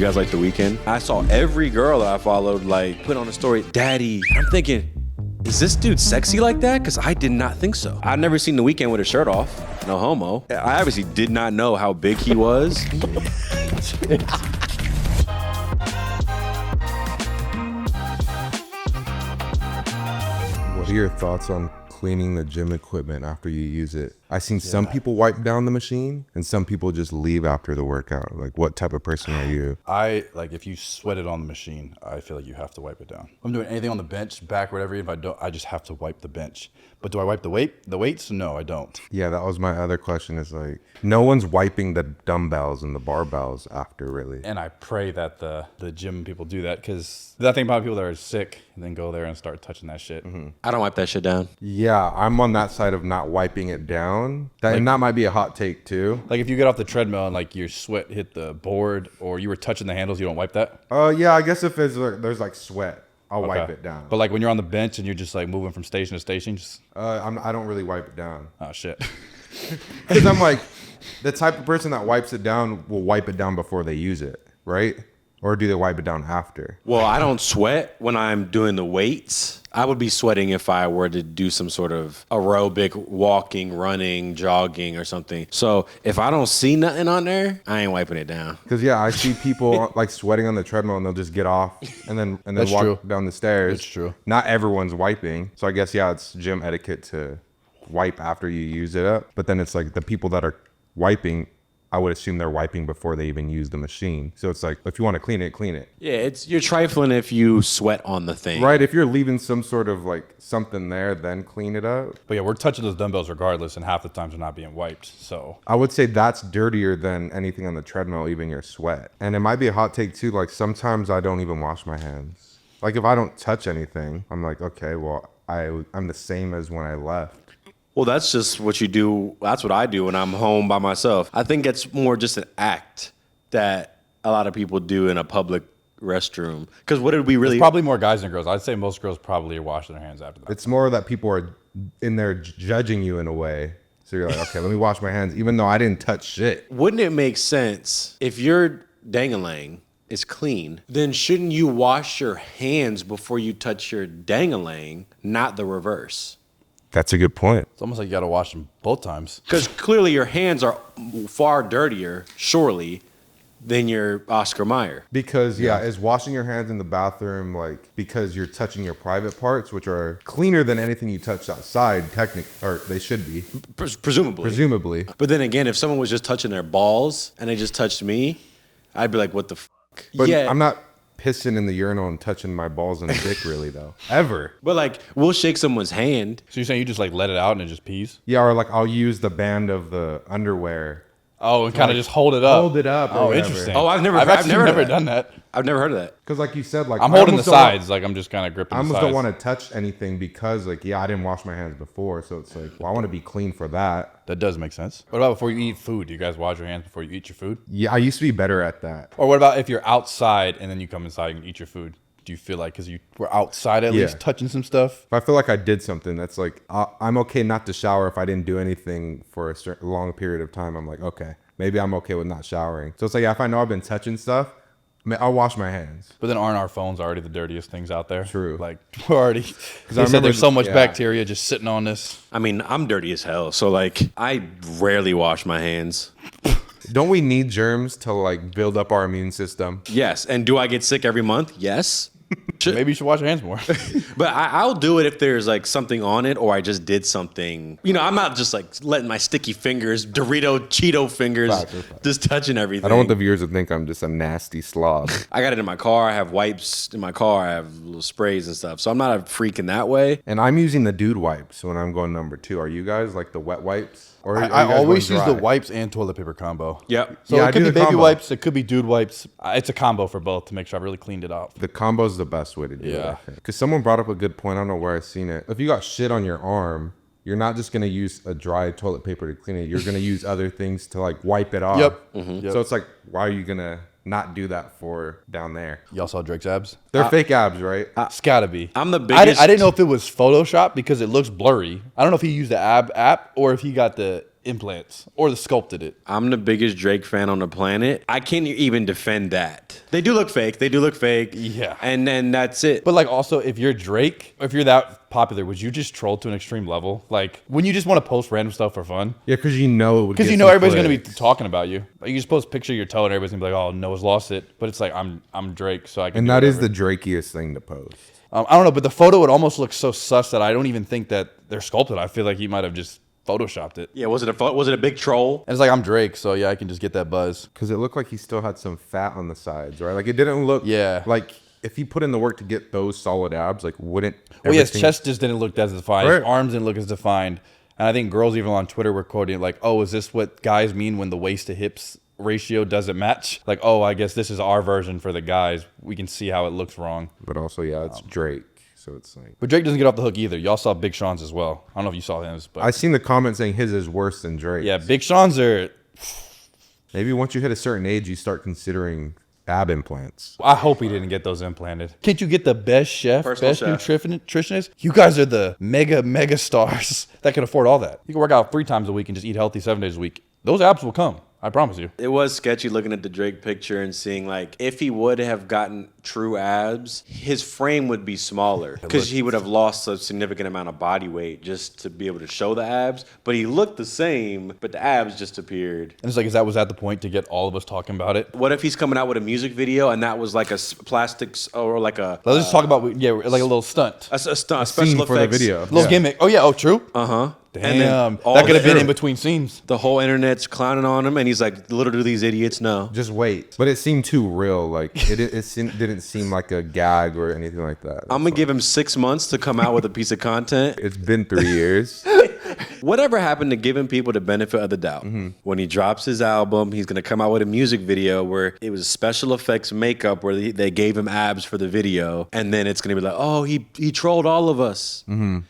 You guys like The Weeknd? I saw every girl that I followed like put on a story, Daddy. I'm thinking, is this dude sexy like that? Because I did not think so. I've never seen The Weeknd with his shirt off. No homo. I obviously did not know how big he was. What are your thoughts on cleaning the gym equipment after you use it? I've seen some people wipe down the machine and some people just leave after the workout. Like, what type of person are you? If you sweat it on the machine, I feel like you have to wipe it down. If I'm doing anything on the bench, back, whatever, if I don't, I just have to wipe the bench. But do I wipe the weights? No, I don't. Yeah, that was my other question is like, no one's wiping the dumbbells and the barbells after, really. And I pray that the gym people do that, because the thing about people that are sick and then go there and start touching that shit. Mm-hmm. I don't wipe that shit down. Yeah, I'm on that side of not wiping it down. And that might be a hot take too. Like if you get off the treadmill and like your sweat hit the board or you were touching the handles, you don't wipe that? Yeah, I guess if there's like sweat, I'll wipe it down. But like when you're on the bench and you're just like moving from station to station, I don't really wipe it down. Oh shit. Because I'm like, the type of person that wipes it down will wipe it down before they use it, right? Or do they wipe it down after? Well, I don't sweat when I'm doing the weights. I would be sweating if I were to do some sort of aerobic walking, running, jogging or something. So if I don't see nothing on there, I ain't wiping it down. Because I see people like sweating on the treadmill and they'll just get off and then walk down the stairs. That's true. Not everyone's wiping. So I guess, it's gym etiquette to wipe after you use it up. But then it's like the people that are wiping, I would assume they're wiping before they even use the machine. So it's like, if you want to clean it, clean it. Yeah, you're trifling if you sweat on the thing. Right, if you're leaving some sort of like something there, then clean it up. But yeah, we're touching those dumbbells regardless, and half the times they're not being wiped. So I would say that's dirtier than anything on the treadmill, even your sweat. And it might be a hot take too, like sometimes I don't even wash my hands. Like if I don't touch anything, I'm like, okay, well, I'm the same as when I left. Well, that's just what you do. That's what I do when I'm home by myself. I think it's more just an act that a lot of people do in a public restroom. Because what did we really... It's probably more guys than girls. I'd say most girls probably are washing their hands after that. It's more that people are in there judging you in a way. So you're like, okay, let me wash my hands, even though I didn't touch shit. Wouldn't it make sense if your dang-a-lang is clean, then shouldn't you wash your hands before you touch your dang-a-lang, not the reverse? That's a good point. It's almost like you got to wash them both times. Because clearly your hands are far dirtier, surely, than your Oscar Mayer. Because, is washing your hands in the bathroom, like, because you're touching your private parts, which are cleaner than anything you touch outside, or they should be. Presumably. But then again, if someone was just touching their balls and they just touched me, I'd be like, what the fuck? But I'm not pissing in the urinal and touching my balls and dick really though. Ever. But like, we'll shake someone's hand. So you're saying you just like let it out and it just pees? Yeah, or like I'll use the band of the underwear. Oh, and kind of just hold it up. Hold it up. Oh, interesting. Oh, I've never done that. I've never heard of that. Because like you said, like I'm holding the sides, like I'm just kind of gripping the sides. I almost don't want to touch anything because like, I didn't wash my hands before. So it's like, well, I want to be clean for that. That does make sense. What about before you eat food? Do you guys wash your hands before you eat your food? Yeah, I used to be better at that. Or what about if you're outside and then you come inside and eat your food? Do you feel like, because you were outside at least touching some stuff? If I feel like I did something, that's like, I'm okay not to shower if I didn't do anything for a long period of time. I'm like, okay, maybe I'm okay with not showering. So it's like, if I know I've been touching stuff, I'll wash my hands. But then aren't our phones already the dirtiest things out there? True. Like, we're already, because I said there's so much bacteria just sitting on this. I mean, I'm dirty as hell. So like, I rarely wash my hands. Don't we need germs to like build up our immune system? Yes. And do I get sick every month? Yes. Maybe you should wash your hands more. But I'll do it if there's like something on it or I just did something. You know, I'm not just like letting my sticky fingers, Cheeto fingers, just touching everything. I don't want the viewers to think I'm just a nasty slob. I got it in my car. I have wipes in my car. I have little sprays and stuff. So I'm not a freak in that way. And I'm using the dude wipes when I'm going number 2. Are you guys like the wet wipes? Or I always use the wipes and toilet paper combo. Yep. So it could be baby wipes. It could be dude wipes. It's a combo for both to make sure I really cleaned it off. The combo is the best way to do it, I think. Because someone brought up a good point. I don't know where I've seen it. If you got shit on your arm, you're not just going to use a dry toilet paper to clean it. You're going to use other things to like wipe it off. Yep. Mm-hmm. So it's like, why are you going to not do that for down there? Y'all saw Drake's abs? They're fake abs, right? It's gotta be. I'm the biggest. I didn't know if it was Photoshop because it looks blurry. I don't know if he used the ab app or if he got the implants or the sculpted it. I'm the biggest Drake fan on the planet. I can't even defend that. They do look fake. Yeah. And then that's it. But like also, if you're Drake, if you're that popular, would you just troll to an extreme level? Like, wouldn't you just want to post random stuff for fun? Yeah, because you know it would Because get you know some everybody's gonna be clicks. talking about you. Like, you just post a picture of your toe and everybody's gonna be like, "Oh, Noah's lost it." But it's like I'm Drake, so I can. And do that is whatever. the Drakiest thing to post. I don't know, but the photo would almost look so sus that I don't even think that they're sculpted. I feel like he might have just photoshopped it. Yeah, was it a big troll? And it's like I'm Drake, so yeah, I can just get that buzz. Because it looked like he still had some fat on the sides, right? Like it didn't look Yeah. like if he put in the work to get those solid abs, like wouldn't Well, yeah, his everything- chest just didn't look as defined. Right. His arms didn't look as defined. And I think girls even on Twitter were quoting it like, "Oh, is this what guys mean when the waist to hips ratio doesn't match?" Like, "Oh, I guess this is our version for the guys. We can see how it looks wrong." But also, yeah, it's Drake, so it's like But Drake doesn't get off the hook either. Y'all saw Big Sean's as well. I don't know if you saw his, but I seen the comment saying his is worse than Drake. yeah, Big Sean's are. Maybe once you hit a certain age, you start considering ab implants. I hope he didn't get those implanted. Can't you get the best chef, Personal best chef. nutritionist? You guys are the mega stars that can afford all that. You can work out 3 times a week and just eat healthy 7 days a week. Those abs will come. I promise you. It was sketchy looking at the Drake picture and seeing like if he would have gotten true abs, his frame would be smaller because he would have lost a significant amount of body weight just to be able to show the abs. But he looked the same, but the abs just appeared. And it's like, was that the point to get all of us talking about it? What if he's coming out with a music video and that was like a plastics or like a Let's just talk about, like a little stunt. a stunt, Scene special for the effects video. Little gimmick. Oh, yeah. Oh, true. Uh-huh. Damn. all That could have the- been in between scenes. The whole internet's clowning on him, and he's like, "Little do these idiots know." Just wait. But it seemed too real. Like didn't seem like a gag or anything like that. I'm gonna give him 6 months to come out with a piece of content. It's been 3 years. Whatever happened to giving people the benefit of the doubt? When he drops his album, he's gonna come out with a music video where it was special effects makeup where they gave him abs for the video, and then it's gonna be like, "Oh, he trolled all of us."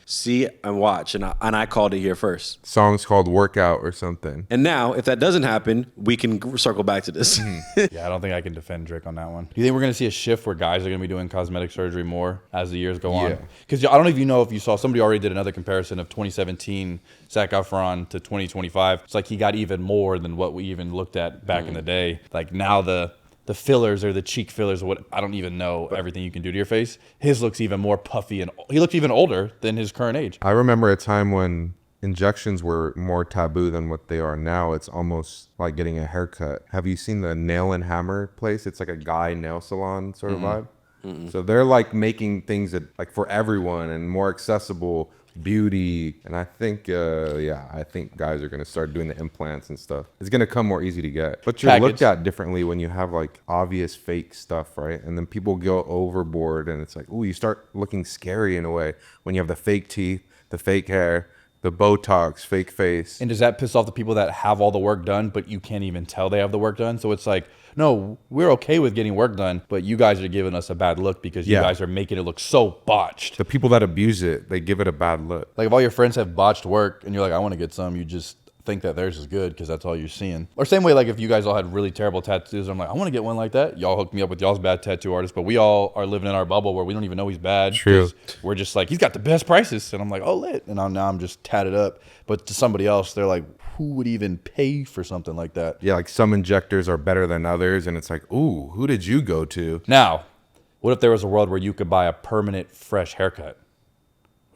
See and watch, and I called it here first. Song's called Workout or something. And now, if that doesn't happen, we can circle back to this. Yeah, I don't think I can defend Drake on that one. Do you think we're going to see a shift where guys are going to be doing cosmetic surgery more as the years go on? Yeah. Because I don't know if you saw, somebody already did another comparison of 2017 Zac Efron to 2025. It's like he got even more than what we even looked at back in the day. Like now the fillers or the cheek fillers, or what, I don't even know everything you can do to your face. His looks even more puffy and he looked even older than his current age. I remember a time when injections were more taboo than what they are now. It's almost like getting a haircut. Have you seen the Nail and Hammer place? It's like a guy nail salon sort of vibe. So they're like making things that like for everyone and more accessible beauty. And I think, I think guys are going to start doing the implants and stuff. It's going to come more easy to get. But you're looked Package. at differently when you have like obvious fake stuff, right? And then people go overboard and it's like, ooh, you start looking scary in a way when you have the fake teeth, the fake hair, the Botox, fake face. And does that piss off the people that have all the work done, but you can't even tell they have the work done? So it's like, no, we're okay with getting work done, but you guys are giving us a bad look because you Yeah. guys are making it look so botched. The people that abuse it, they give it a bad look. Like if all your friends have botched work and you're like, I want to get some, you just think that theirs is good because that's all you're seeing. Or same way, like if you guys all had really terrible tattoos, I'm like, I want to get one like that. Y'all hooked me up with y'all's bad tattoo artist, but we all are living in our bubble where we don't even know he's bad. True. 'Cause we're just like, he's got the best prices. And I'm like, oh, lit. And now I'm just tatted up. But to somebody else, they're like, who would even pay for something like that? Yeah, like some injectors are better than others. And it's like, ooh, who did you go to? Now, what if there was a world where you could buy a permanent fresh haircut?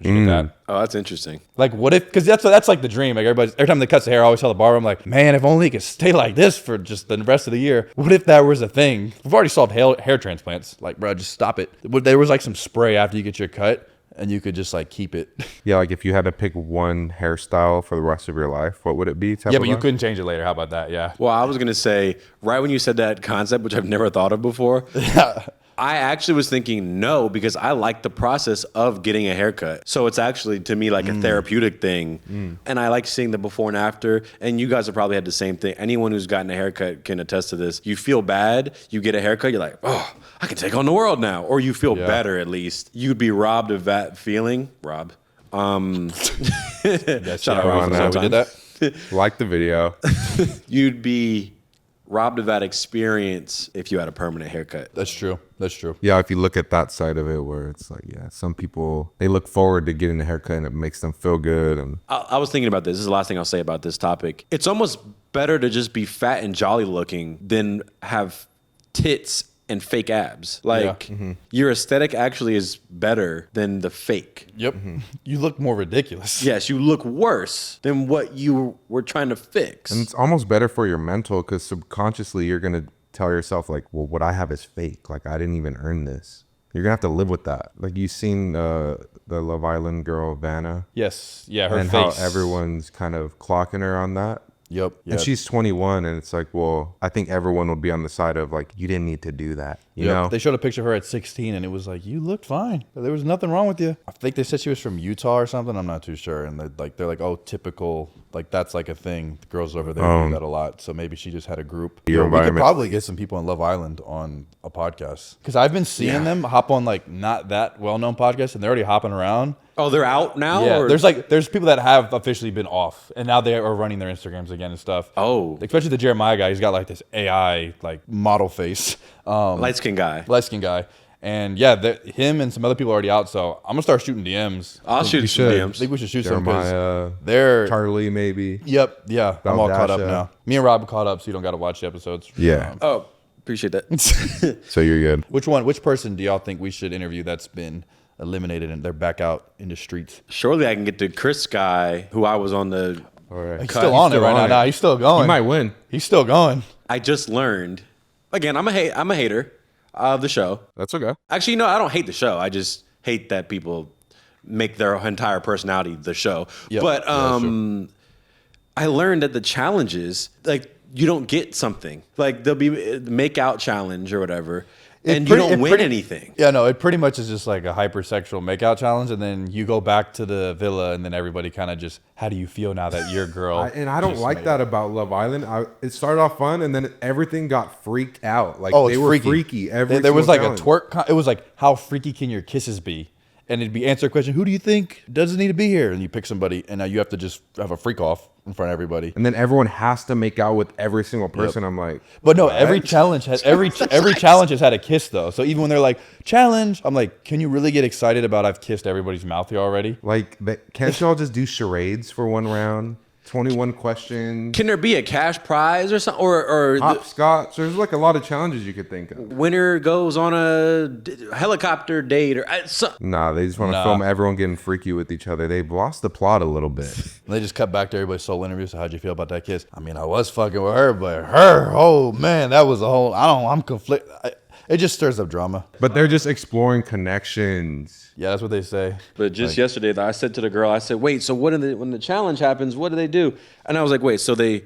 Would you get that? Oh, that's interesting. Like, what if? Because that's like the dream. Like every time they cut the hair, I always tell the barber, I'm like, man, if only it could stay like this for just the rest of the year. What if that was a thing? We've already solved hair transplants. Like, bro, just stop it. There was like some spray after you get your cut, and you could just like keep it. Yeah, like if you had to pick one hairstyle for the rest of your life, what would it be? Yeah, but you couldn't change it later. How about that? Yeah. Well, I was gonna say right when you said that concept, which I've never thought of before. I actually was thinking no because I like the process of getting a haircut. So it's actually to me like a therapeutic thing. And I like seeing the before and after. And you guys have probably had the same thing. Anyone who's gotten a haircut can attest to this. You feel bad, you get a haircut, you're like, oh, I can take on the world now. Or you feel better at least. You'd be robbed of that feeling. Rob. That's Shout out how Ron, we did that. like the video. You'd be robbed of that experience if you had a permanent haircut. That's true. Yeah, if you look at that side of it, where it's like, yeah, some people, they look forward to getting a haircut and it makes them feel good. And I was thinking about this. This is the last thing I'll say about this topic. It's almost better to just be fat and jolly looking than have tits and fake abs. Like, your aesthetic actually is better than the fake. Yep. You look more ridiculous. Yes, you look worse than what you were trying to fix. And it's almost better for your mental, because subconsciously you're going to tell yourself, like, well, what I have is fake. Like, I didn't even earn this. You're going to have to live with that. Like, you seen the Love Island girl, Vanna? Yes. Yeah, her and face. how everyone's kind of clocking her on that. Yep. And she's 21, and it's like, well, I think everyone would be on the side of, like, you didn't need to do that. You know? They showed a picture of her at 16, and it was like, you looked fine. There was nothing wrong with you. I think they said she was from Utah or something. I'm not too sure. And they're like, oh, typical. Like, that's like a thing. The girls over there do that a lot. So maybe she just had a group. We could probably get some people on Love Island on a podcast. Because I've been seeing them hop on, like, not that well-known podcasts, and they're already hopping around. Oh, they're out now? Yeah, or? there's people that have officially been off, and now they are running their Instagrams again and stuff. Oh. Especially the Jeremiah guy. He's got, like, this AI, like, model face. Light-skinned guy. And yeah, him and some other people are already out, so I'm gonna start shooting DMs. I'll shoot some DMs. I think we should shoot Jeremiah, some, because they're Charlie, maybe. Yep, yeah. I'm all caught up Valdasha. now. Me and Rob are caught up, so you don't gotta watch the episodes. Yeah. Oh, appreciate that. So you're good. Which person do y'all think we should interview that's been eliminated and they're back out in the streets? Surely I can get the Chris guy who I was on the... All right. He's still on it right now. Nah, he's still going. You might win. He's still going. I just learned... Again, I'm a hater of the show. That's okay. Actually, no, I don't hate the show. I just hate that people make their entire personality the show. Yep. But Yeah, I learned that the challenges, like, you don't get something. Like, there'll be a make-out challenge or whatever, and you don't win anything. Yeah, no, it pretty much is just like a hypersexual makeout challenge, and then you go back to the villa, and then everybody kind of just, how do you feel now that your girl? I don't like that about Love Island. It started off fun, and then everything got freaked out. Like, Oh, they it's were freaky. freaky. There was like challenge. a twerk. It was like, how freaky can your kisses be? And it'd be answer a question, who do you think doesn't need to be here? And you pick somebody, and now you have to just have a freak off in front of everybody. And then everyone has to make out with every single person. I'm like, But no, what? every challenge has every challenge has had a kiss though. So even when they're like challenge, I'm like, can you really get excited about I've kissed everybody's mouth here already? Like, can't y'all just do charades for one round? 21 questions. Can there be a cash prize or something? Or Hopscotch. There's like a lot of challenges you could think of. winner goes on a helicopter date or Nah, they just want to film everyone getting freaky with each other. They've lost the plot a little bit. And they just cut back to everybody's soul interview. So how'd you feel about that kiss? I mean, I was fucking with her, but her, oh man, that was a whole. I'm conflict. It just stirs up drama. But they're just exploring connections. Yeah, that's what they say. But just yesterday, I said to the girl, I said, wait, so when the challenge happens, what do they do? And I was like, wait, so they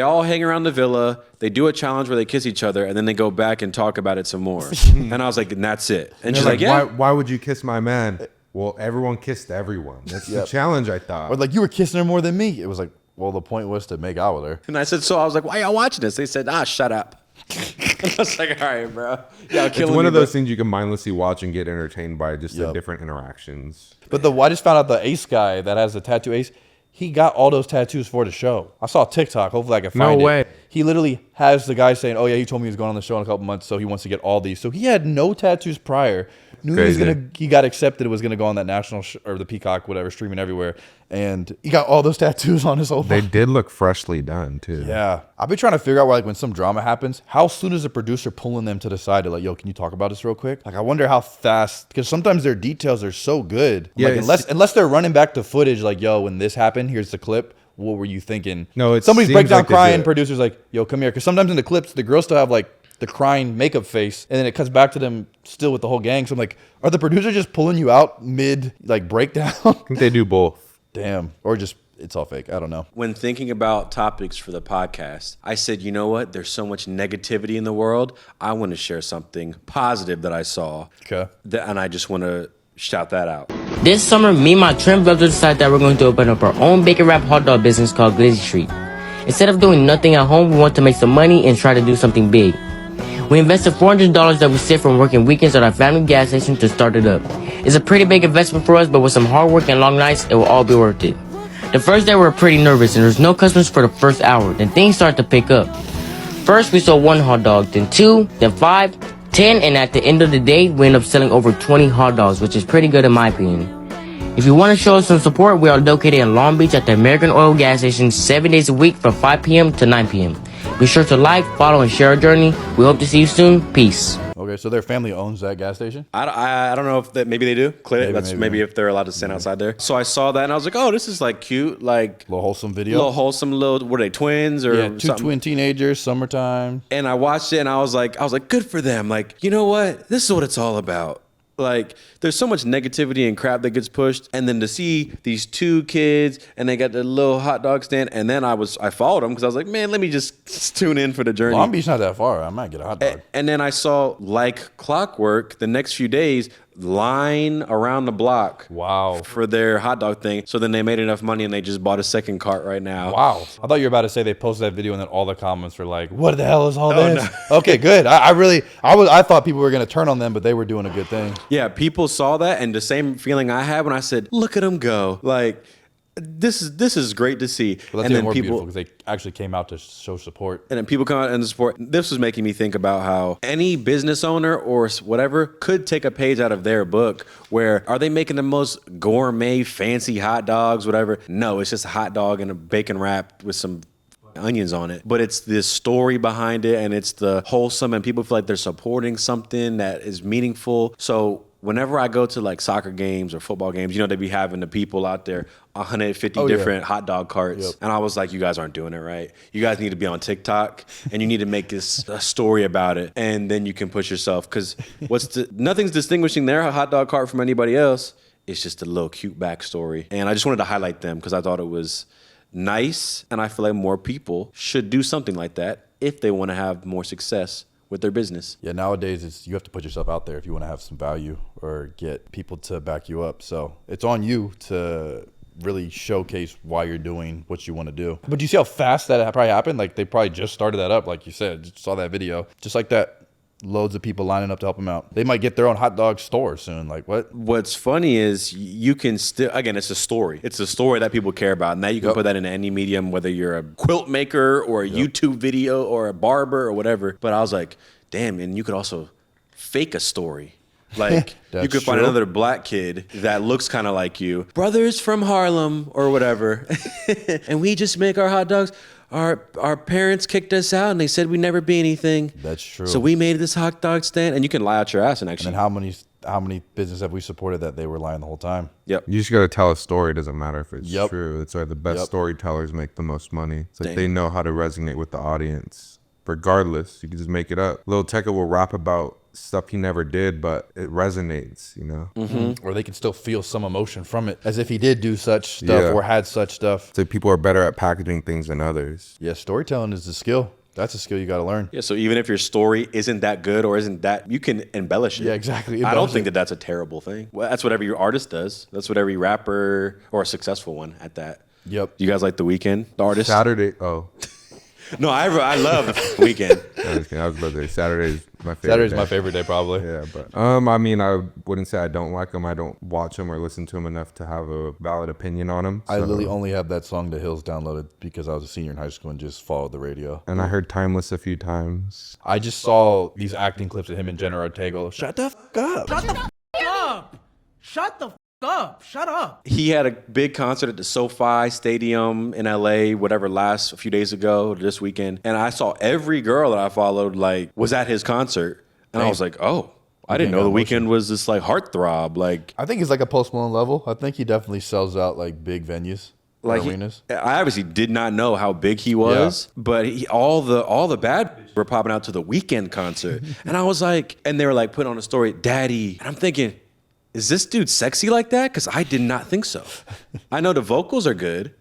all hang around the villa, they do a challenge where they kiss each other, and then they go back and talk about it some more. And I was like, and that's it. And she's like, yeah. Why would you kiss my man? Well, everyone kissed everyone. That's the challenge, I thought. Or like, you were kissing her more than me. It was like, well, the point was to make out with her. And I said, so I was like, why y'all watching this? They said, shut up. I was like, all right, bro. Y'all It's killing one me, of those bro. things you can mindlessly watch and get entertained by, just the different interactions. But I just found out the Ace guy that has the tattoo Ace, he got all those tattoos for the show. I saw TikTok. Hopefully I can find it. No way. He literally has the guy saying, oh yeah, he told me he was going on the show in a couple months, so he wants to get all these. So he had no tattoos prior. Knew he got accepted. It was going to go on that national or the Peacock, whatever, streaming everywhere. And he got all those tattoos on his whole They body. did look freshly done, too. Yeah. I've been trying to figure out where, like, when some drama happens, how soon is the producer pulling them to the side to like, yo, can you talk about this real quick? Like, I wonder how fast, because sometimes their details are so good. Yeah, Like, unless they're running back to footage, like, yo, when this happened, here's the clip. What were you thinking? No, it somebody's seems breakdown like they crying. do it. Producer's like, yo, come here. Because sometimes in the clips, the girls still have like the crying makeup face, and then it cuts back to them still with the whole gang. So I'm like, are the producers just pulling you out mid like breakdown? I think they do both. Damn. Or just it's all fake. I don't know. When thinking about topics for the podcast, I said, you know what? There's so much negativity in the world. I want to share something positive that I saw. Okay. And I just want to shout that out. This summer, me and my trim brothers decided that we're going to open up our own bacon wrap hot dog business called Glizzy Street. Instead of doing nothing at home, we want to make some money and try to do something big. We invested $400 that we saved from working weekends at our family gas station to start it up. It's a pretty big investment for us, but with some hard work and long nights, it will all be worth it. The first day we were pretty nervous and there was no customers for the first hour. Then things started to pick up. First, we sold 1 hot dog, then 2, then 5, 10, and at the end of the day, we ended up selling over 20 hot dogs, which is pretty good in my opinion. If you want to show us some support, we are located in Long Beach at the American Oil gas station 7 days a week from 5 p.m. to 9 p.m. Be sure to like, follow, and share our journey. We hope to see you soon. Peace. Okay, so their family owns that gas station? I don't know if that maybe they do. Clearly, Maybe. if they're allowed to stand outside there. So I saw that and I was like, oh, this is like cute, like Little wholesome video? little wholesome little. What are they, twins or Yeah, two something? twin teenagers, summertime. And I watched it and I was like, good for them. Like, you know what? This is what it's all about. Like, there's so much negativity and crap that gets pushed, and then to see these 2 kids and they got the little hot dog stand, and then I followed them because I was like, man, let me just tune in for the journey. Long Beach not that far. I might get a hot dog. And then I saw, like clockwork, the next few days, line around the block. Wow. For their hot dog thing. So then they made enough money and they just bought a second cart right now. Wow. I thought you were about to say they posted that video and then all the comments were like, what the hell is all this? No. Okay, good. I thought people were going to turn on them, but they were doing a good thing. Yeah, people saw that, and the same feeling I had when I said, look at them go. Like, this is great to see. Well, that's even more beautiful because they actually came out to show support. And then people come out and support. This was making me think about how any business owner or whatever could take a page out of their book. Where are they making the most gourmet, fancy hot dogs, whatever? No, it's just a hot dog and a bacon wrap with some onions on it. But it's this story behind it, and it's the wholesome, and people feel like they're supporting something that is meaningful. So whenever I go to like soccer games or football games, you know, they be having the people out there, 150 different hot dog carts. Yep. And I was like, you guys aren't doing it right. You guys need to be on TikTok and you need to make this a story about it. And then you can push yourself. Because nothing's distinguishing their hot dog cart from anybody else. It's just a little cute backstory. And I just wanted to highlight them because I thought it was nice. And I feel like more people should do something like that if they want to have more success with their business. Yeah, nowadays you have to put yourself out there if you want to have some value or get people to back you up. So it's on you to really showcase why you're doing what you want to do. But do you see how fast that probably happened? Like they probably just started that up, like you said, just saw that video. Just like that, loads of people lining up to help them out. They might get their own hot dog store soon. Like what? What's funny is you can still, again, it's a story. It's a story that people care about. Now you can put that in any medium, whether you're a quilt maker or a YouTube video or a barber or whatever. But I was like, damn, and you could also fake a story. Like you could find another black kid that looks kind of like you. Brothers from Harlem or whatever. And we just make our hot dogs. Our parents kicked us out and they said we'd never be anything. That's true. So we made this hot dog stand, and you can lie out your ass and actually. And then how many businesses have we supported that they were lying the whole time? Yep. You just got to tell a story. It doesn't matter if it's true. It's why the best storytellers make the most money. It's like they know how to resonate with the audience. Regardless, you can just make it up. Lil Tecca will rap about stuff he never did, but it resonates, you know? Mm-hmm. Or they can still feel some emotion from it, as if he did do such stuff or had such stuff. So people are better at packaging things than others. Yeah, storytelling is a skill. That's a skill you got to learn. Yeah, so even if your story isn't that good or isn't that, you can embellish it. Yeah, exactly. I don't think that that's a terrible thing. Well, that's what every artist does. That's what every rapper or a successful one at that. Yep. You guys like The Weeknd, the artist? Saturday. Oh. No, I love The Weeknd. I was about to say Saturday's my favorite. Saturday's day. my favorite day, probably. Yeah, but I mean, I wouldn't say I don't like him. I don't watch him or listen to him enough to have a valid opinion on him. I literally only have that song The Hills downloaded because I was a senior in high school and just followed the radio. And I heard Timeless a few times. I just saw these acting clips of him and Jenna Ortega. Shut the fuck up. Shut the up. Shut the up. Shut up. He had a big concert at the SoFi Stadium in LA, whatever, last a few days ago, this weekend. And I saw every girl that I followed, like, was at his concert. And I was like, oh, I didn't know The Weeknd was this, like, heartthrob. Like, I think he's like a Post Malone level. I think he definitely sells out, like, big venues. Like arenas. I obviously did not know how big he was, but all the bad were popping out to The Weeknd concert. And I was like, and they were like putting on a story, Daddy. And I'm thinking, is this dude sexy like that? Because I did not think so. I know the vocals are good,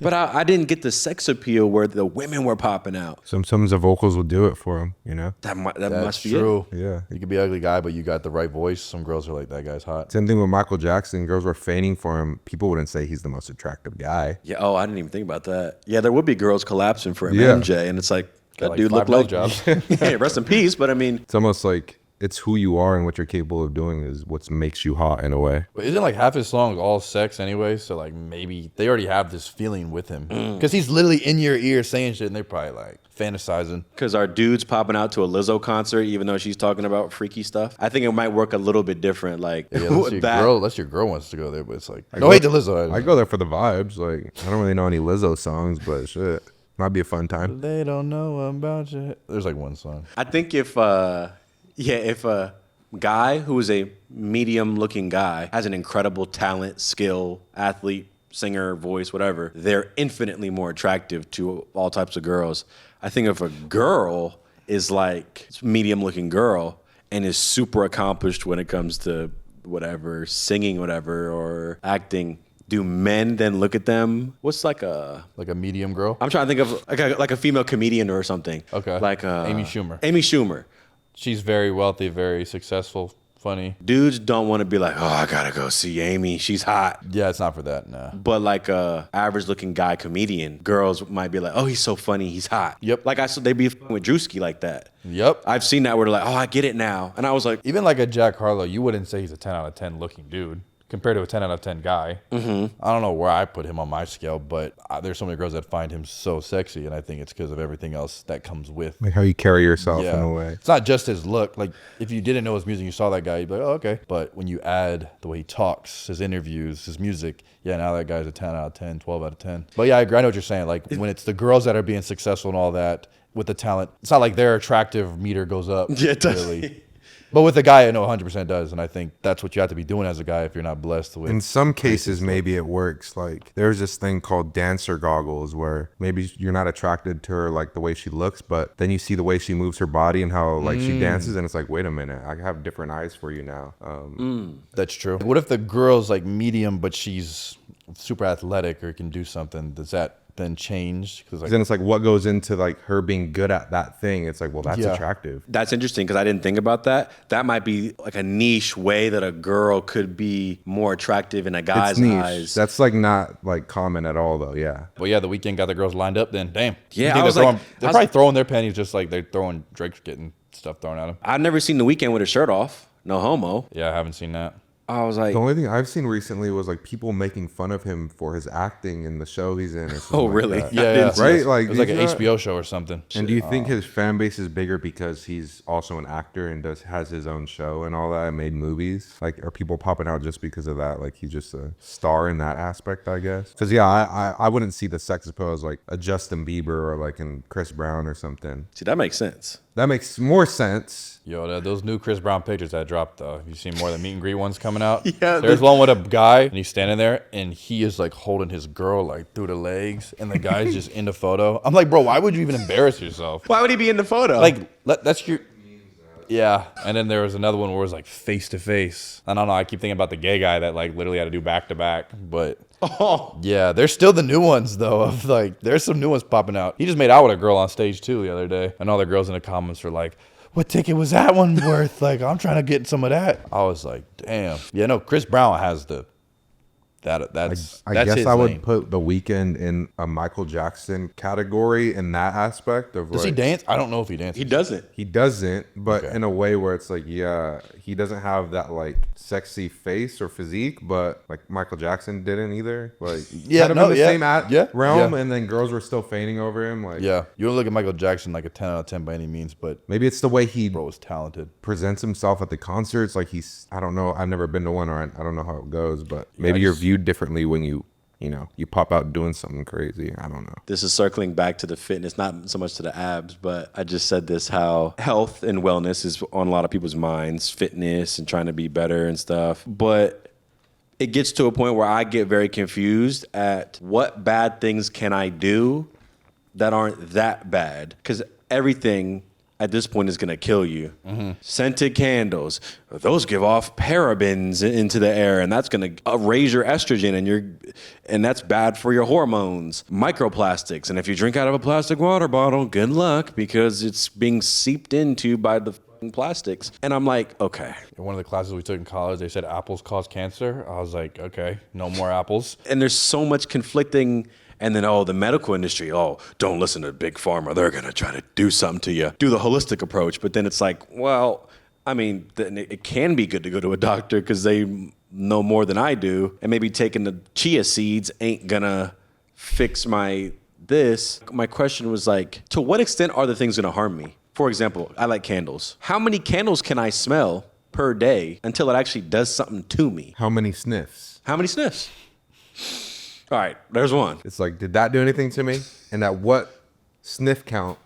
but I didn't get the sex appeal where the women were popping out. Sometimes the vocals will do it for him, you know? That That's must be true. it. Yeah. You could be an ugly guy, but you got the right voice. Some girls are like, that guy's hot. Same thing with Michael Jackson. Girls were fainting for him. People wouldn't say he's the most attractive guy. Yeah. Oh, I didn't even think about that. Yeah, there would be girls collapsing for him, Yeah. MJ, and it's like, that like dude 5 looked like blowjobs. Hey, rest in peace. But I mean, It's almost like it's who you are and what you're capable of doing is what makes you hot in a way. But isn't like half his songs all sex anyway? So like maybe they already have this feeling with him because he's literally in your ear saying shit, and they're probably like fantasizing. Because our dudes popping out to a Lizzo concert, even though she's talking about freaky stuff, I think it might work a little bit different. Like unless your girl wants to go there, but it's like no hate to Lizzo. I go there for the vibes. Like I don't really know any Lizzo songs, but shit, might be a fun time. They don't know about you. There's like one song. I think if a guy who is a medium-looking guy has an incredible talent, skill, athlete, singer, voice, whatever, they're infinitely more attractive to all types of girls. I think if a girl is like medium-looking girl and is super accomplished when it comes to whatever, singing, whatever, or acting, do men then look at them? What's like a medium girl? I'm trying to think of like a female comedian or something. Okay. Like Amy Schumer. Amy Schumer. She's very wealthy, very successful, funny. Dudes don't want to be like, oh, I gotta go see Amy. She's hot. Yeah, it's not for that, nah. But like a average looking guy comedian, girls might be like, oh, he's so funny, he's hot. Yep. Like I said, they be with Drewski like that. Yep. I've seen that where they're like, oh, I get it now. And I was like, Even like a Jack Harlow, you wouldn't say he's a 10 out of 10 looking dude compared to a 10 out of 10 guy. Mm-hmm. I don't know where I put him on my scale, but there's so many girls that find him so sexy, and I think it's because of everything else that comes with. Like how you carry yourself in a way. It's not just his look. Like if you didn't know his music, you saw that guy, you'd be like, oh, okay. But when you add the way he talks, his interviews, his music, yeah, now that guy's a 10 out of 10, 12 out of 10. But yeah, I agree. I know what you're saying. Like when it's the girls that are being successful and all that with the talent, it's not like their attractive meter goes up. Yeah, it does. Really. But with a guy, I know 100% does, and I think that's what you have to be doing as a guy if you're not blessed with. In some cases, maybe it works. Like there's this thing called dancer goggles, where maybe you're not attracted to her like the way she looks, but then you see the way she moves her body and how like she dances, and it's like, wait a minute, I have different eyes for you now. That's true. What if the girl's like medium, but she's super athletic or can do something? Does that then change? Because then it's like, what goes into like her being good at that thing? It's like, well, that's attractive. That's interesting because I didn't think about that. That might be like a niche way that a girl could be more attractive in a guy's eyes. That's like not like common at all, though. Yeah. Well, yeah, the Weeknd got the girls lined up. Then, damn. Yeah, You think I was they're probably throwing their pennies just like they're throwing Drake's getting stuff thrown at him. I've never seen The Weeknd with his shirt off. No homo. Yeah, I haven't seen that. I was like, The only thing I've seen recently was like people making fun of him for his acting in the show he's in. Or something oh, like really? that. Yeah. Right? Like It was like an these are- HBO show or something. And do you think his fan base is bigger because he's also an actor and has his own show and all that and made movies? Like, are people popping out just because of that? Like, he's just a star in that aspect, I guess. Because I wouldn't see the sex appeal as like a Justin Bieber or like in Chris Brown or something. see, that makes sense. That makes more sense. Yo, those new Chris Brown pictures that dropped, though. Have you seen more of the meet and greet ones coming out? Yeah, There's one with a guy, and he's standing there, and he is like holding his girl like through the legs, and the guy's just in the photo. I'm like, bro, why would you even embarrass yourself? Why would he be in the photo? Like, that's your... Yeah, and then there was another one where it was like face to face. I don't know, I keep thinking about the gay guy that like literally had to do back to back, but... oh, Yeah, there's still the new ones though. Of like, there's some new ones popping out. He just made out with a girl on stage too the other day, and all the girls in the comments were like, "What ticket was that one worth?" Like, I'm trying to get some of that. I was like, "Damn." Yeah, no, Chris Brown has the that's. I that's guess his I would lane. put The Weeknd in a Michael Jackson category in that aspect of Does like, he dance? I don't know if he dances. he doesn't. He doesn't, but Okay. in a way where it's like, yeah, he doesn't have that like sexy face or physique, but like Michael Jackson didn't either. Like, Yeah, had him no, in the yeah, same yeah, realm, yeah. and then girls were still fainting over him. Like, Yeah, you don't look at Michael Jackson like a 10 out of 10 by any means, but maybe it's the way he bro was talented. presents himself at the concerts. Like I don't know, I've never been to one, or I don't know how it goes, but Yeah, maybe I you're just- viewed differently when you pop out doing something crazy. I don't know. This is circling back to the fitness, not so much to the abs, but I just said this, how health and wellness is on a lot of people's minds, fitness and trying to be better and stuff. But it gets to a point where I get very confused at what bad things can I do that aren't that bad? Because everything at this point is going to kill you. Scented candles, those give off parabens into the air, and that's going to raise your estrogen, and that's bad for your hormones. Microplastics, and if you drink out of a plastic water bottle, good luck, because it's being seeped into by the f***ing plastics. And I'm like, okay. In one of the classes we took in college, they said apples cause cancer. I was like, okay, no more apples. And there's so much conflicting. And then, the medical industry, don't listen to Big Pharma. They're going to try to do something to you. Do the holistic approach. But then it's like, well, I mean, then it can be good to go to a doctor because they know more than I do, and maybe taking the chia seeds ain't gonna fix my this. My question was like, to what extent are the things gonna harm me? For example, I like candles. How many candles can I smell per day until it actually does something to me? How many sniffs? How many sniffs? All right, there's one. It's like, did that do anything to me? And at what sniff count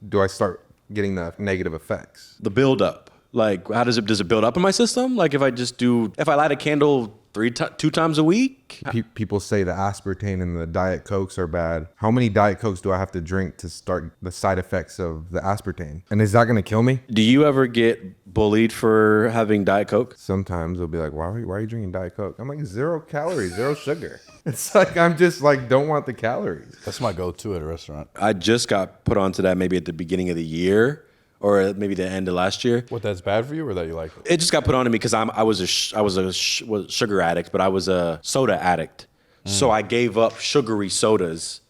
do I start getting the negative effects? The buildup. Like, how does it build up in my system? Like, if I light a candle 2 times a week? People say the aspartame and the Diet Cokes are bad. How many Diet Cokes do I have to drink to start the side effects of the aspartame? And is that going to kill me? Do you ever get bullied for having Diet Coke? Sometimes they'll be like, why are you drinking Diet Coke? I'm like, 0 calories, 0 sugar. It's like, I'm just like, don't want the calories. That's my go-to at a restaurant. I just got put onto that maybe at the beginning of the year or maybe the end of last year. What, that's bad for you or that you like it? It just got put on to me because I was a sugar addict, but I was a soda addict. So I gave up sugary sodas,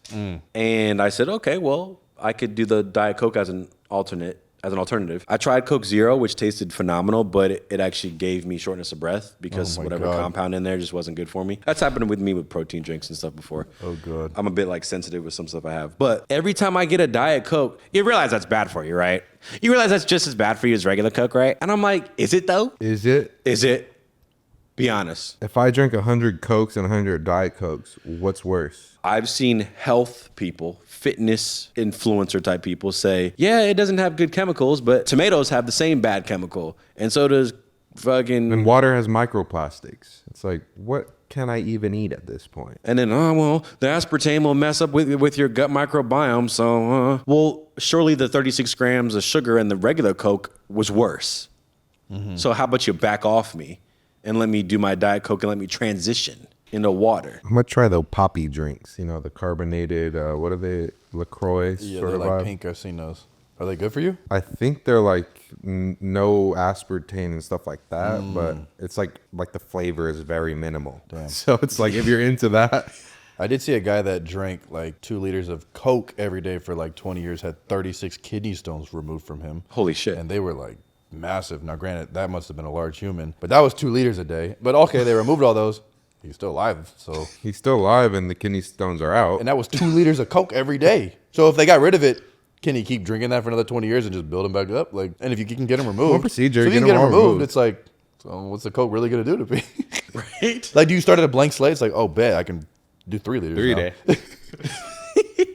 and I said, okay, well, I could do the Diet Coke as an alternative. I tried Coke Zero, which tasted phenomenal, but it actually gave me shortness of breath because whatever compound in there just wasn't good for me. That's happened with me with protein drinks and stuff before. Oh, good. I'm a bit like sensitive with some stuff I have. But every time I get a Diet Coke, you realize that's bad for you, right? You realize that's just as bad for you as regular Coke, right? And I'm like, is it though? Is it? Is it? Be honest. If I drink 100 Cokes and 100 Diet Cokes, what's worse? I've seen health people, fitness influencer type people say, yeah, it doesn't have good chemicals, but tomatoes have the same bad chemical. And so does fucking... And water has microplastics. It's like, what can I even eat at this point? And then, oh, well, the aspartame will mess up with your gut microbiome. So, well, surely the 36 grams of sugar in the regular Coke was worse. So how about you back off me and let me do my Diet Coke and let me transition into water? I'm going to try the poppy drinks, the carbonated, what are they, LaCroix? Yeah, they're like pink. I've seen those. Are they good for you? I think they're like no aspartame and stuff like that, but it's like the flavor is very minimal. Damn. So it's like if you're into that. I did see a guy that drank like 2 liters of Coke every day for like 20 years, had 36 kidney stones removed from him. Holy shit. And they were like massive. Now, granted, that must have been a large human, but that was 2 liters a day. But okay, they removed all those. He's still alive, so. He's still alive and the kidney stones are out. And that was 2 liters of Coke every day. So if they got rid of it, can he keep drinking that for another 20 years and just build them back up? Like, and if you can get them removed, one procedure, so if you get can get them them all removed, removed. it's like, so what's the Coke really gonna do to me? Right? Like, do you start at a blank slate? It's like, oh, bet I can do 3 liters. 3 now. days.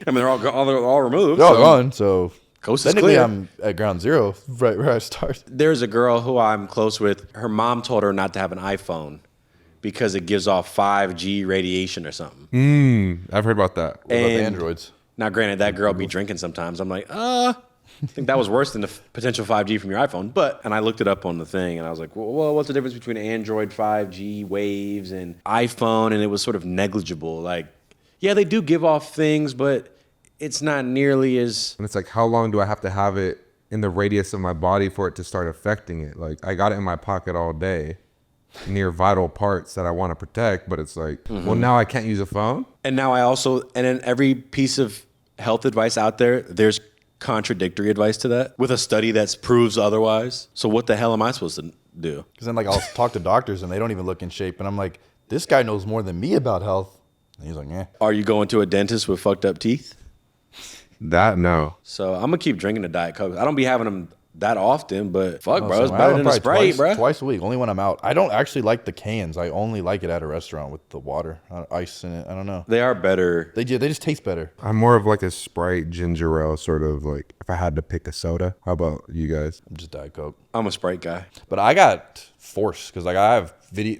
I mean, they're all removed. They're all so gone, so coast is technically clear. I'm at ground zero, right where I start. There's a girl who I'm close with. Her mom told her not to have an iPhone because it gives off 5G radiation or something. I've heard about that. What about the androids? Now, granted, that girl be drinking sometimes. I'm like, I think that was worse than the potential 5G from your iPhone. And I looked it up on the thing, and I was like, well, what's the difference between Android 5G waves and iPhone? And it was sort of negligible. Like, yeah, they do give off things, but it's not nearly as... And it's like, how long do I have to have it in the radius of my body for it to start affecting it? Like, I got it in my pocket all day near vital parts that I want to protect, but it's like, well, now I can't use a phone? And now and in every piece of health advice out there, there's contradictory advice to that with a study that proves otherwise. So what the hell am I supposed to do? Because then, like, I'll talk to doctors and they don't even look in shape, and I'm like, this guy knows more than me about health. And he's like, eh. Are you going to a dentist with fucked up teeth? That, no. So I'm gonna keep drinking the Diet Coke. I don't be having them that often, but fuck, No, bro, it's so I better have than a probably Sprite, bro. Twice a week, only when I'm out. I don't actually like the cans. I only like it at a restaurant with the water, ice in it. I don't know. They are better. They just taste better. I'm more of like a Sprite ginger ale sort of like if I had to pick a soda. How about you guys? I'm just Diet Coke. I'm a Sprite guy. But I got forced because like I have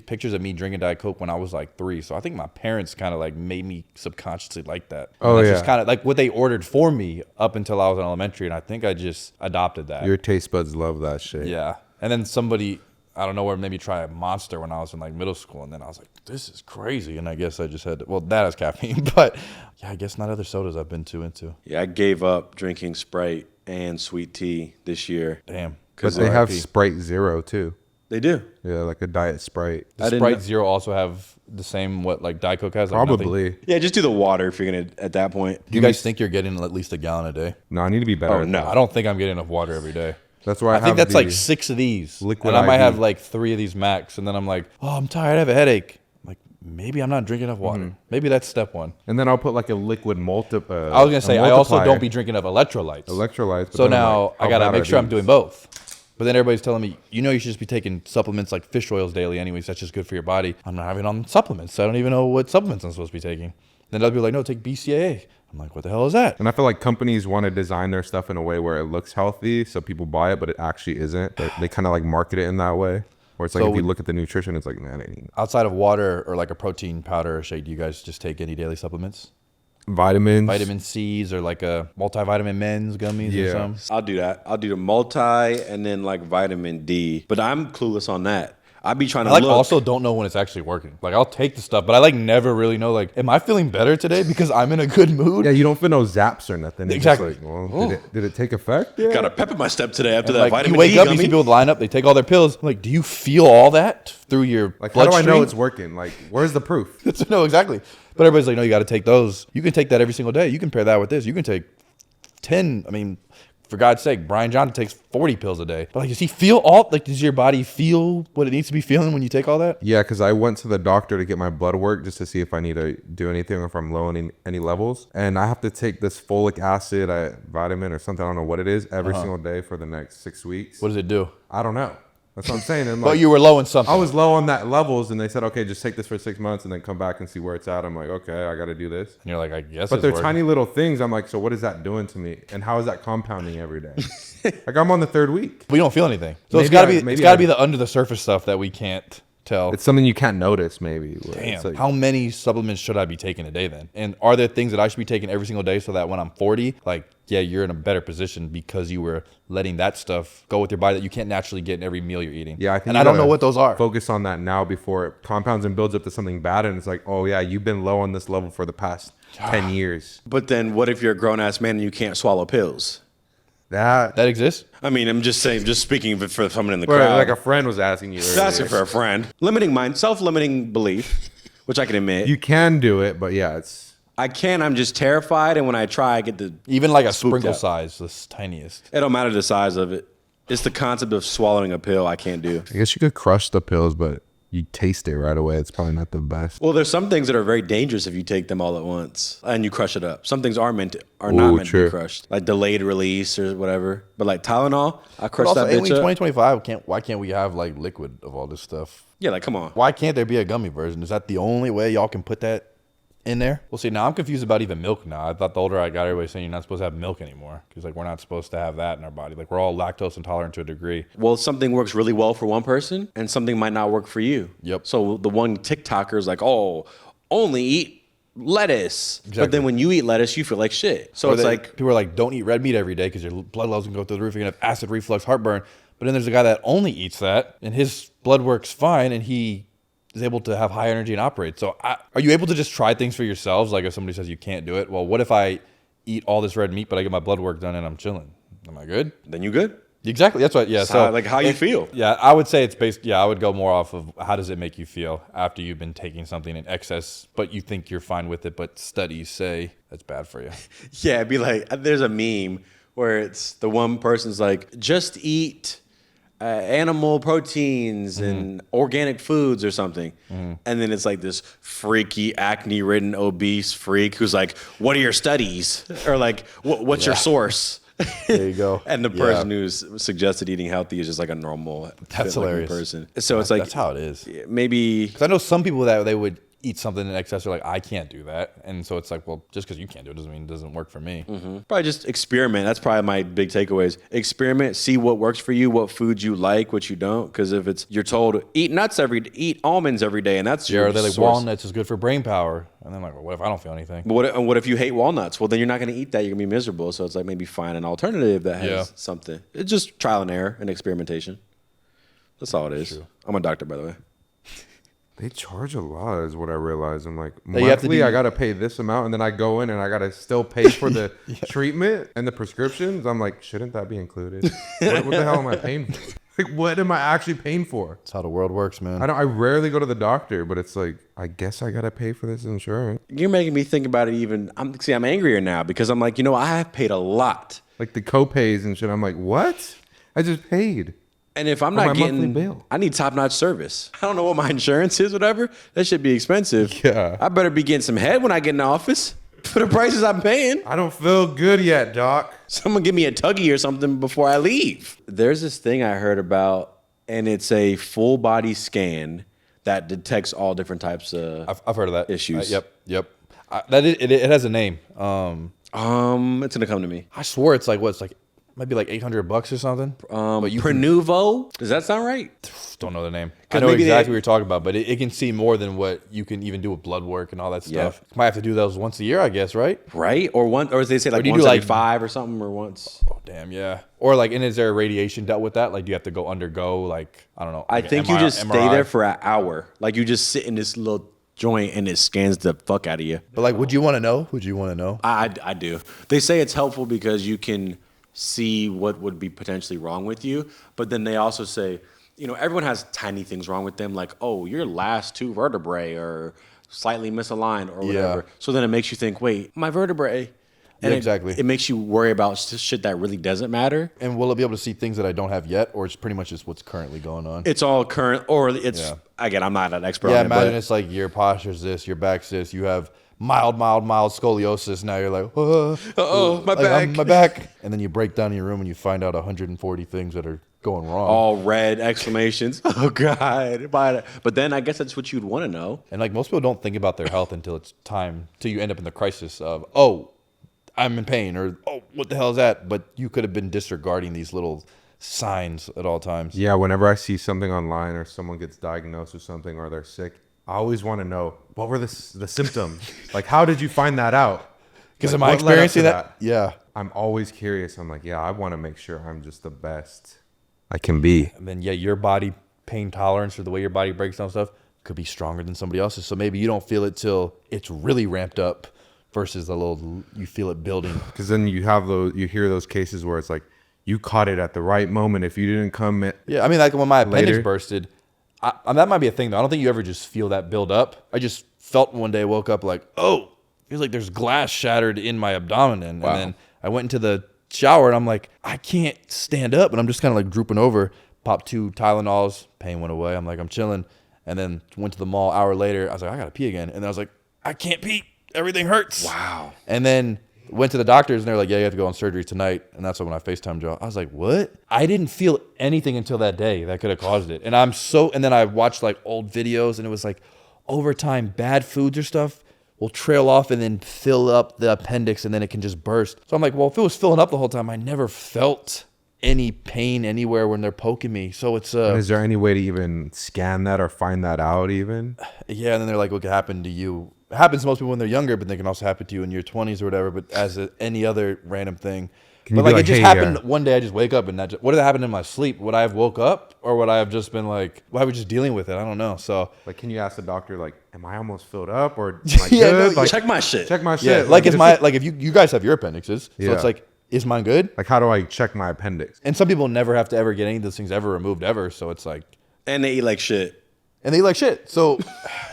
pictures of me drinking Diet Coke when I was like 3. So I think my parents kind of like made me subconsciously like that. Oh, That's yeah. just kind of like what they ordered for me up until I was in elementary. And I think I just adopted that. Your taste buds love that shit. Yeah. And then somebody, I don't know, where maybe try a Monster when I was in like middle school. And then I was like, this is crazy. And I guess I just had to, well, that has caffeine. But yeah, I guess not other sodas I've been too into. Yeah, I gave up drinking Sprite and sweet tea this year. Damn. But they have Sprite Zero too. They do. Yeah, like a diet Sprite. Does Sprite Zero also have the same what like Diet Coke has? Like Probably. nothing? Yeah, just do the water if you're gonna at that point. Do you guys think you're getting at least a gallon a day? No, I need to be better. Oh, at no. that. I don't think I'm getting enough water every day. That's why I think that's like the 6 of these. liquid And I might IV. have like 3 of these max. And then I'm like, oh, I'm tired. I have a headache. I'm like, maybe I'm not drinking enough water. Maybe that's step 1. And then I'll put like a liquid I was going to a say, I also multiplier. don't be drinking enough electrolytes. Electrolytes. but So then I'm now like, I how got to bad make are sure I'm these? doing both. But then everybody's telling me, you know, you should just be taking supplements like fish oils daily anyways. That's just good for your body. I'm not having on supplements. So I don't even know what supplements I'm supposed to be taking. Then other people are like, no, take BCAA. I'm like, what the hell is that? And I feel like companies want to design their stuff in a way where it looks healthy, so people buy it, but it actually isn't. They kind of like market it in that way, where it's like So if you would- look at the nutrition, it's like, man, it ain't. Outside of water or like a protein powder or shake, do you guys just take any daily supplements? Vitamins. Vitamin C's or like a multivitamin men's gummies or Yeah. something? I'll do that. I'll do the multi and then like vitamin D. But I'm clueless on that. I'd be trying to I like look. also don't know when it's actually working. Like I'll take the stuff, but I like never really know like, am I feeling better today because I'm in a good mood? Yeah, you don't feel no zaps or nothing. It's Exactly. Just like, well, did it take effect? Yeah. Got a pep in my step today after And, that like vitamin you wake D up, gummy. you see people line up, they take all their pills. I'm like, do you feel all that through your Like, how do I bloodstream? know it's working? Like, where's the proof? No, exactly. But everybody's like, no, you got to take those. You can take that every single day. You can pair that with this. You can take 10. I mean, for God's sake, Brian Johnson takes 40 pills a day. But like, does he feel all, like, does your body feel what it needs to be feeling when you take all that? Yeah, because I went to the doctor to get my blood work just to see if I need to do anything or if I'm low in any levels. And I have to take this folic acid vitamin or something. I don't know what it is every single day for the next 6 weeks. What does it do? I don't know. That's what I'm saying. And But like, you were low in something. I was low on that levels, and they said, okay, just take this for 6 months and then come back and see where it's at. I'm like, okay, I got to do this. And you're like, I guess But it's they're working. tiny little things. I'm like, so what is that doing to me? And how is that compounding every day? Like, I'm on the 3rd week. But you don't feel anything. So it's Maybe got to I- be, maybe it's got to I- be the under the surface stuff that we can't tell. It's something you can't notice, maybe. Damn, It's like, how many supplements should I be taking a day then? And are there things that I should be taking every single day so that when I'm 40, like, yeah, you're in a better position because you were letting that stuff go with your body that you can't naturally get in every meal you're eating? yeah, I think and you I don't know gotta what those are. Focus on that now before it compounds and builds up to something bad. And it's like, oh, yeah, you've been low on this level for the past 10 years. But then what if you're a grown ass man and you can't swallow pills? That That exists? I mean, I'm just saying, just speaking for someone in the where, crowd. like a friend was asking you. That's earlier. it for a friend. Limiting mind, self-limiting belief, which I can admit. You can do it, but yeah, it's. I can. I'm just terrified, and when I try, I get the. Even like a Spooked sprinkle out. size, the tiniest. It don't matter the size of it. It's the concept of swallowing a pill I can't do. I guess you could crush the pills, but you taste it right away. It's probably not the best. Well, there's some things that are very dangerous if you take them all at once and you crush it up. Some things are not Ooh, meant to true. be crushed, like delayed release or whatever. But like Tylenol, I But crushed also, that ain't we bitch up. 2025? Why can't we have like liquid of all this stuff? Yeah, like come on. Why can't there be a gummy version? Is that the only way y'all can put that in there? Well, see, now I'm confused about even milk now. I thought the older I got, everybody saying you're not supposed to have milk anymore because like we're not supposed to have that in our body. Like we're all lactose intolerant to a degree. Well, something works really well for one person and something might not work for you. Yep. So the one TikToker is like, oh, only eat lettuce. But Exactly. then when you eat lettuce, you feel like shit. So Or it's they- like, people are like, don't eat red meat every day because your blood levels can go through the roof. You're gonna have acid reflux, heartburn. But then there's a guy that only eats that, and his blood works fine, and he is able to have high energy and operate. So, are you able to just try things for yourselves? Like if somebody says you can't do it, well, what if I eat all this red meat, but I get my blood work done and I'm chilling? Am I good? then you good. Exactly. That's what. Yeah. So, Like how you feel. Yeah, I would say it's based. Yeah, I would go more off of how does it make you feel after you've been taking something in excess, but you think you're fine with it, but studies say that's bad for you. Yeah, it'd be like, there's a meme where it's the one person's like, just eat animal proteins and organic foods or something. And then it's like this freaky acne-ridden obese freak who's like, what are your studies? Or like, what's your source? There you go. And the Yeah. person who's suggested eating healthy is just like a normal That's fit-looking hilarious. person. So it's like, That's how it is. maybe, Because I know some people that they would eat something in excess are like, I can't do that. And so it's like, well, just because you can't do it doesn't mean it doesn't work for me. probably just experiment. That's probably my big takeaways. Experiment, see what works for you, what foods you like, what you don't. Because if it's, you're told, eat almonds every day, and that's Yeah, your or they're like, source. walnuts is good for brain power. And then I'm like, well, what if I don't feel anything? But what if you hate walnuts? Well, then you're not going to eat that. You're going to be miserable. So it's like maybe find an alternative that has Yeah. something. It's just trial and error and experimentation. That's all it is. I'm a doctor, by the way. They charge a lot, is what I realize. I'm like, you have to monthly, do- I got to pay this amount, and then I go in and I got to still pay for the treatment and the prescriptions. I'm like, shouldn't that be included? What the hell am I paying for? Like, what am I actually paying for? That's how the world works, man. I rarely go to the doctor, but it's like, I guess I got to pay for this insurance. You're making me think about it even. I'm angrier now because I'm like, I have paid a lot. Like the copays and shit. I'm like, what? I just paid. And if I'm For my not monthly getting, bill. I need top-notch service. I don't know what my insurance is, whatever. That should be expensive. Yeah. I better be getting some head when I get in the office for the prices I'm paying. I don't feel good yet, Doc. Someone give me a tuggy or something before I leave. There's this thing I heard about, and it's a full body scan that detects all different types of I've heard of that. issues. Yep. It has a name. It's gonna come to me. I swear it's like what? It's like might be like $800 or something. But you Prenuvo? Does that sound right? don't know the name. I 'Cause know maybe exactly they- what you're talking about, but it can see more than what you can even do with blood work and all that Yeah. stuff. Might have to do those once a year, I guess, right? Right? Or as they say, like do you once do, every like- 5 or something, or once. Oh, damn, yeah. Or like, and is there a radiation dealt with that? Like, do you have to go undergo, like, I don't know. I like an think you just stay MRI? there for an hour. Like you just sit in this little joint and it scans the fuck out of you. But like, would you want to know? Would you want to know? I do. They say it's helpful because you can see what would be potentially wrong with you. But then they also say, you know, everyone has tiny things wrong with them. Like, oh, your last 2 vertebrae are slightly misaligned or whatever. Yeah. So then it makes you think, wait, my vertebrae. And Yeah, exactly. It makes you worry about shit that really doesn't matter. And will it be able to see things that I don't have yet, or it's pretty much just what's currently going on? It's all current, or it's, Yeah. again, I'm not an expert Yeah, on it, imagine but it's like your posture's this, your back's this, you have mild scoliosis. Now you're like, oh, my back. my back. And then you break down in your room and you find out 140 things that are going wrong. all red exclamations. Oh, God. But then I guess that's what you'd want to know. And like most people don't think about their health until it's time, till you end up in the crisis of, oh, I'm in pain, or oh, what the hell is that? But you could have been disregarding these little signs at all times. Yeah, whenever I see something online or someone gets diagnosed with something or they're sick, I always want to know, what were the symptoms? Like, how did you find that out? Because Like, am I what led up to experiencing that? Yeah. I'm always curious. I'm like, yeah, I want to make sure I'm just the best I can be. And then, yeah, your body pain tolerance or the way your body breaks down stuff could be stronger than somebody else's. So maybe you don't feel it till it's really ramped up versus the little, you feel it building. Because then you hear those cases where it's like, you caught it at the right moment. If you didn't come in, Yeah, I mean, like when my appendix Later. bursted, that might be a thing though. I don't think you ever just feel that build up. I just felt one day, woke up like, oh, feels like there's glass shattered in my abdomen. Wow. And then I went into the shower and I'm like, I can't stand up. And I'm just kind of like drooping over, popped 2 Tylenols, pain went away. I'm like, I'm chilling. And then went to the mall an hour later. I was like, I gotta pee again. And then I was like, I can't pee. Everything hurts. Wow. And then went to the doctors and they're like, yeah, you have to go on surgery tonight. And that's when I FaceTimed Joe. I was like, what? I didn't feel anything until that day that could have caused it. And and then I watched like old videos and it was like over time, bad foods or stuff will trail off and then fill up the appendix and then it can just burst. So I'm like, well, if it was filling up the whole time, I never felt any pain anywhere when they're poking me. So it's is there any way to even scan that or find that out even? yeah. And then they're like, what could happen to you? It happens to most people when they're younger, but they can also happen to you in your 20s or whatever. But as any other random thing, Can but you be like it like, just hey, happened one day. I just wake up and what did that happen in my sleep? Would I have woke up or would I have just been like, why are we just dealing with it? I don't know. So Like, can you ask the doctor, like, am I almost filled up or am I Yeah, good? no, Like, Check my shit. check my yeah, shit. like is just- my like if you guys have your appendixes, so Yeah. it's like, is mine good? like, how do I check my appendix? And some people never have to ever get any of those things ever removed ever. So it's like, And they eat like shit. and they eat like shit. So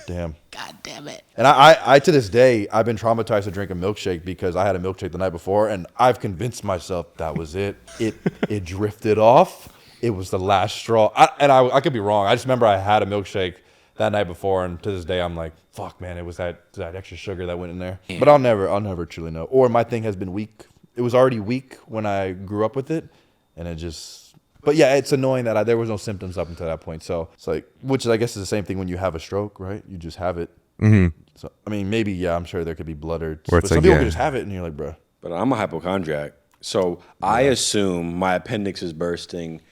damn. God damn it. And I to this day, I've been traumatized to drink a milkshake because I had a milkshake the night before, and I've convinced myself that was it. It drifted off. It was the last straw. I could be wrong. I just remember I had a milkshake that night before, and to this day, I'm like, fuck, man, it was that extra sugar that went in there. But I'll never truly know. Or my thing has been weak. It was already weak when I grew up with it, and it just. But yeah, it's annoying that there was no symptoms up until that point. So it's like, which I guess is the same thing when you have a stroke, right? You just have it. Mm-hmm. So I mean, maybe yeah, I'm sure there could be blood or. Where But it's some like, people yeah. could just have it, and you're like, bro. But I'm a hypochondriac. So I assume my appendix is bursting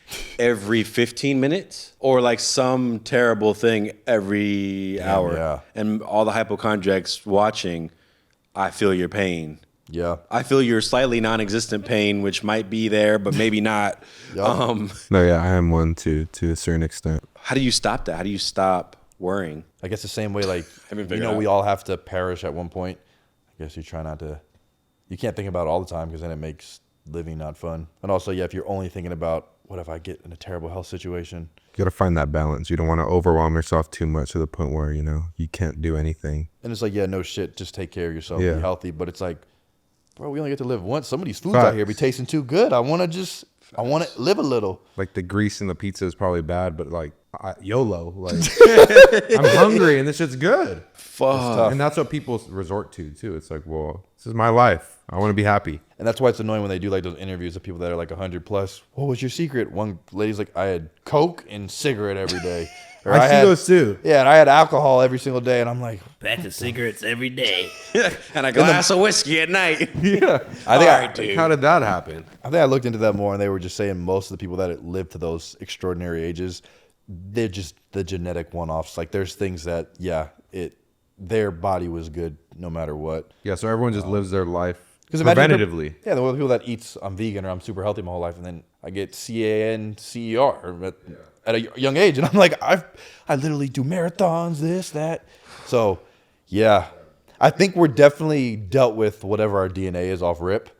every 15 minutes or like some terrible thing every hour. yeah. And all the hypochondriacs watching, I feel your pain. Yeah. I feel your slightly non-existent pain, which might be there, but maybe not. Yeah. No, yeah, I am one to a certain extent. How do you stop that? How do you stop worrying? I guess the same way, like Haven't you figured know, out. we all have to perish at one point. I guess you try not to. You can't think about it all the time because then it makes living not fun. And also, yeah, if you're only thinking about what if I get in a terrible health situation. You got to find that balance. You don't want to overwhelm yourself too much to the point where, you know, you can't do anything. And it's like, yeah, no shit, just take care of yourself, Yeah. be healthy. But it's like, bro, we only get to live once. Some of these foods Facts. out here be tasting too good. I want to live a little. Like the grease in the pizza is probably bad, but like YOLO. Like I'm hungry and this shit's good. Fuck. And that's what people resort to too. It's like, well, this is my life. I want to be happy. And that's why it's annoying when they do like those interviews of people that are like 100 plus. What was your secret? One lady's like, I had Coke and cigarette every day. Or I see had, those too. Yeah, and I had alcohol every single day. And I'm like, Back to cigarettes every day. And a glass of whiskey at night. yeah. Like, how did that happen? I think I looked into that more, and they were just saying most of the people that live to those extraordinary ages, they're just the genetic one-offs. Like there's things that, their body was good no matter what. Yeah, so everyone just lives their life Preventatively. preventatively. Yeah, the people that eats, I'm vegan or I'm super healthy my whole life, and then I get CANCER at a young age, and I'm like, I literally do marathons, this, that. So, yeah, I think we're definitely dealt with whatever our DNA is off rip,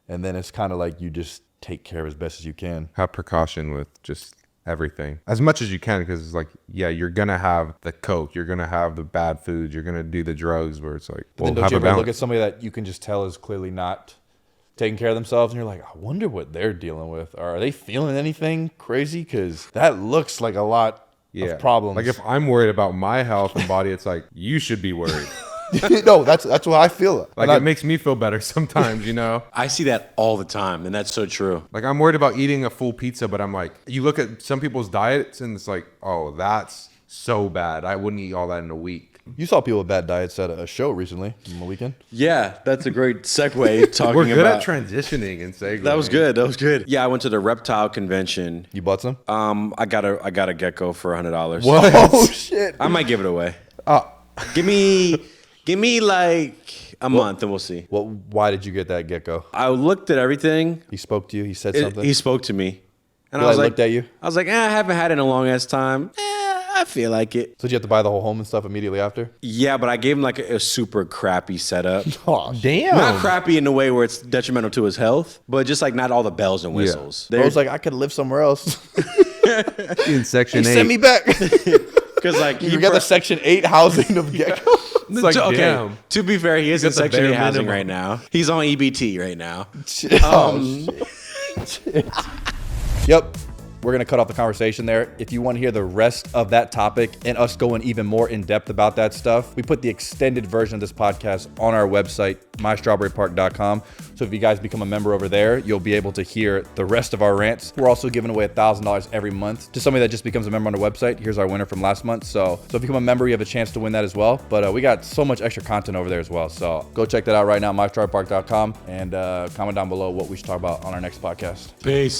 and then it's kind of like you just take care as best as you can. Have precaution with just everything as much as you can, because it's like, yeah, you're gonna have the Coke, you're gonna have the bad food, you're gonna do the drugs where it's like, well, Then don't have you a ever balance. look at somebody that you can just tell is clearly not taking care of themselves, and you're like, I wonder what they're dealing with. Or are they feeling anything crazy? Because that looks like a lot of problems. Like if I'm worried about my health and body, it's like, you should be worried. No, that's what I feel. Like And it makes me feel better sometimes, you know? I see that all the time, and that's so true. Like I'm worried about eating a full pizza, but I'm like, you look at some people's diets and it's like, oh, that's so bad. I wouldn't eat all that in a week. You saw people with bad diets at a show recently on the weekend. Yeah, that's a great segue talking We're good about. at transitioning and segueing. That was good. That was good. Yeah, I went to the reptile convention. You bought some? I got a gecko for $100. Oh shit! I might give it away. Oh, Give me like a month and we'll see. Well, why did you get that gecko? I looked at everything. He spoke to you. He said something. He spoke to me, and He, I was like, like, looked at you? I was like, I haven't had it in a long ass time. I feel like it. So did you have to buy the whole home and stuff immediately after? Yeah, but I gave him like a super crappy setup. Oh Damn. Not crappy in the way where it's detrimental to his health, but just like not all the bells and whistles. I was like, I could live somewhere else. in Section 8. Send me back. because like You got the Section 8 housing of gecko. It's like, okay. damn. To be fair, he is in got the Section 8 bare housing minimum. right now. He's on EBT right now. Yep. We're going to cut off the conversation there. If you want to hear the rest of that topic and us going even more in depth about that stuff, we put the extended version of this podcast on our website, mystrawberrypark.com. So if you guys become a member over there, you'll be able to hear the rest of our rants. We're also giving away $1,000 every month to somebody that just becomes a member on the website. Here's our winner from last month. So if you become a member, you have a chance to win that as well. But we got so much extra content over there as well. So go check that out right now, mystrawberrypark.com, and comment down below what we should talk about on our next podcast. Peace.